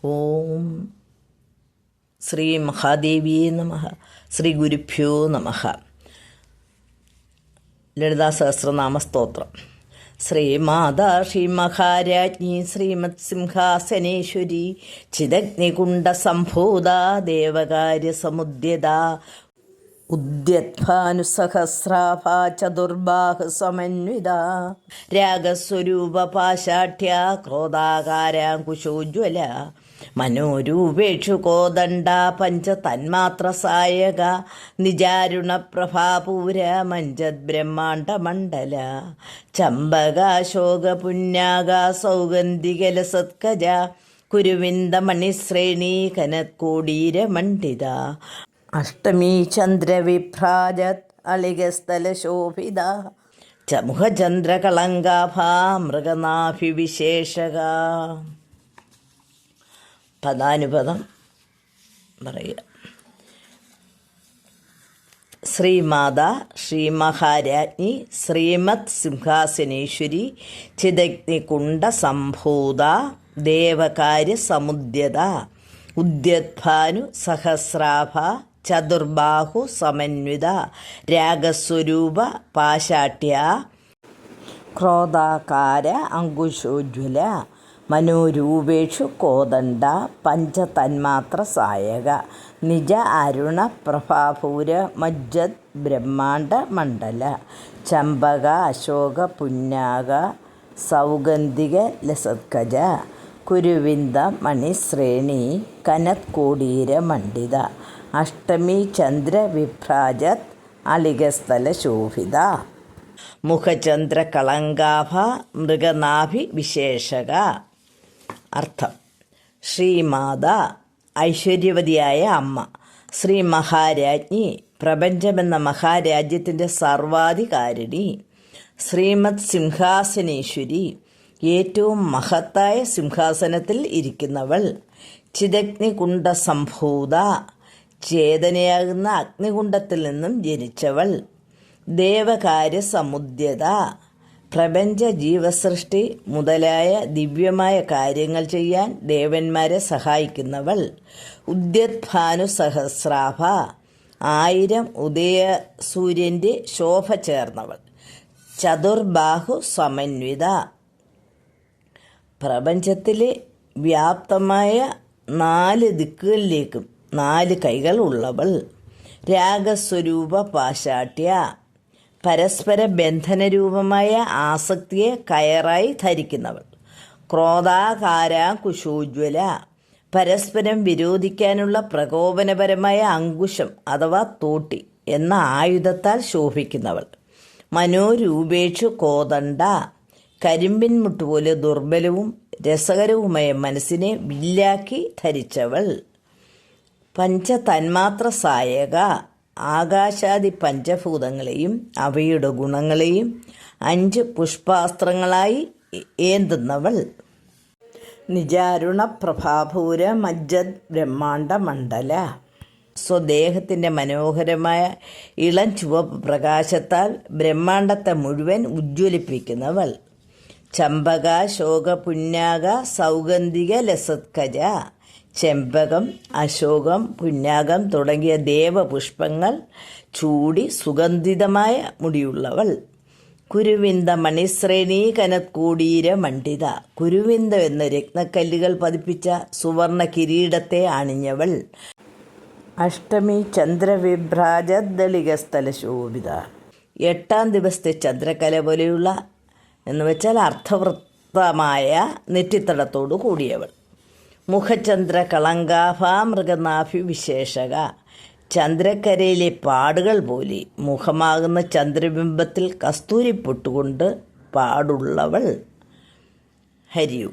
ഓം ശ്രീ മഹാദേവിയേ നമഃ. ശ്രീ ഗുരുഭ്യോ നമഃ. ലളിതാ സഹസ്രനാമ സ്തോത്രം. ശ്രീമാതാ ശ്രീ മഹാരാജ്ഞി ശ്രീമത് സിംഹാസനേശ്വരി ചിദഗ്നികുണ്ഡ സംഭൂത ദേവകാര്യ സമുദ്യത ഉദ്യത്ഭാനുസഹസ്രാഭ ചതുർബാഹു സമന്വിത രാഗസ്വരൂപ പാശാഠ്യ ക്രോധാകാരാങ്കുശോജ്വല മനോരൂപേക്ഷു കോദണ്ഡ പഞ്ചതന്മാത്ര സായക നിജാരുണ പ്രഭാപൂര മഞ്ജത് ബ്രഹ്മാണ്ഡമണ്ഡല ചമ്പകാശോക പുണ്യാക സൗഗന്ധികലസത്കജ കുരുവിന്ദമണിശ്രേണി കനത്കോടീരമണ്ഡിത അഷ്ടമീ ചന്ദ്രവിഭ്രാജത് അളികസ്ഥലശോഭിത ചമുഖചന്ദ്രകളങ്കാഭാ മൃഗനാഭിവിശേഷക. പദാനുപദം പറയുക. ശ്രീമാതാ ശ്രീ മഹാരാജ്ഞി ശ്രീമത് സിംഹാസനേശ്വരി ചിദഗ്നികുണ്ഡ സംഭൂത ദേവകാര്യ സമുദ്യത ഉദ്യത്ഭാനു സഹസ്രാഭ ചതുർബാഹു സമന്വിത രാഗസ്വരൂപ പാശാഠ്യ ക്രോധാകാര അങ്കുശോജ്വല മനോരൂപേഷു കോദണ്ഡ പഞ്ചതന്മാത്ര സായക നിജ അരുണ പ്രഭാപൂര മജ്ജത് ബ്രഹ്മാണ്ഡ മണ്ഡല ചമ്പക അശോക പുന്നാക സൗഗന്ധിക ലസത്കജ കുരുവിന്ദ മണിശ്രേണി കനത്കോടീര മണ്ഡിത അഷ്ടമി ചന്ദ്ര വിഭ്രാജത് അളികസ്ഥല ശോഭിത മുഖചന്ദ്ര കളങ്കാഭ മൃഗനാഭി വിശേഷക. അർത്ഥം: ശ്രീമാത ഐശ്വര്യവതിയായ അമ്മ, ശ്രീ മഹാരാജ്ഞി പ്രപഞ്ചമെന്ന മഹാരാജ്യത്തിൻ്റെ സർവാധികാരിണി, ശ്രീമത് സിംഹാസനേശ്വരി ഏറ്റവും മഹത്തായ സിംഹാസനത്തിൽ ഇരിക്കുന്നവൾ, ചിദഗ്നികുണ്ഡ സംഭൂത ചേതനയാകുന്ന അഗ്നികുണ്ഡത്തിൽ നിന്നും ജനിച്ചവൾ, ദേവകാര്യ സമുദ്യത പ്രപഞ്ച ജീവസൃഷ്ടി മുതലായ ദിവ്യമായ കാര്യങ്ങൾ ചെയ്യാൻ ദേവന്മാരെ സഹായിക്കുന്നവൾ, ഉദ്യത്ഭാനു സഹസ്രാഭ 1000 ഉദയ സൂര്യൻ്റെ ശോഭ ചേർന്നവൾ, ചതുർബാഹു സമന്വിത പ്രപഞ്ചത്തിലെ വ്യാപ്തമായ 4 ദിക്കുകളിലേക്കും 4 കൈകൾ ഉള്ളവൾ, രാഗസ്വരൂപ പാശാഠ്യ പരസ്പര ബന്ധനരൂപമായ ആസക്തിയെ കയറായി ധരിക്കുന്നവൾ, ക്രോധാകാരാങ്കുശോജ്വല പരസ്പരം വിരോധിക്കാനുള്ള പ്രകോപനപരമായ അങ്കുശം അഥവാ തോട്ടി എന്ന ആയുധത്താൽ ശോഭിക്കുന്നവൾ, മനോരൂപേക്ഷു കോദണ്ഡ കരിമ്പിൻ മുട്ടുപോലെ ദുർബലവും രസകരവുമായ മനസ്സിനെ വില്ലാക്കി ധരിച്ചവൾ, പഞ്ചതന്മാത്ര സായക ആകാശാദി പഞ്ചഭൂതങ്ങളെയും അവയുടെ ഗുണങ്ങളെയും 5 പുഷ്പാസ്ത്രങ്ങളായി ഏന്തുന്നവൾ, നിജാരുണ പ്രഭാപൂര മജ്ജത് ബ്രഹ്മാണ്ഡ മണ്ഡല സ്വദേഹത്തിൻ്റെ മനോഹരമായ ഇളം ചുവപ്പ് പ്രകാശത്താൽ ബ്രഹ്മാണ്ഡത്തെ മുഴുവൻ ഉജ്ജ്വലിപ്പിക്കുന്നവൾ, ചമ്പക ശോക പുന്നാക സൗഗന്ധിക ലസത്കജ ചെമ്പകം അശോകം പുന്നാകം തുടങ്ങിയ ദേവപുഷ്പങ്ങൾ ചൂടി സുഗന്ധിതമായ മുടിയുള്ളവൾ, കുരുവിന്ദ മണിശ്രേണി കനത്കോടീര മണ്ഡിത കുരുവിന്ദം എന്ന രത്നക്കല്ലുകൾ പതിപ്പിച്ച സുവർണ കിരീടത്തെ അണിഞ്ഞവൾ, അഷ്ടമി ചന്ദ്രവിഭ്രാജദളികസ്ഥല ശോഭിത 8ാം ദിവസത്തെ ചന്ദ്രകല പോലെയുള്ള എന്ന് വെച്ചാൽ അർത്ഥവൃത്തമായ നെറ്റിത്തടത്തോടു കൂടിയവൾ, മുഖചന്ദ്ര കളങ്കാഭ മൃഗനാഭി വിശേഷക ചന്ദ്രക്കരയിലെ പാടുകൾ പോലെ മുഖമാകുന്ന ചന്ദ്രബിംബത്തിൽ കസ്തൂരി പൊട്ടുകൊണ്ട് പാടുള്ളവൾ. ഹരിയു.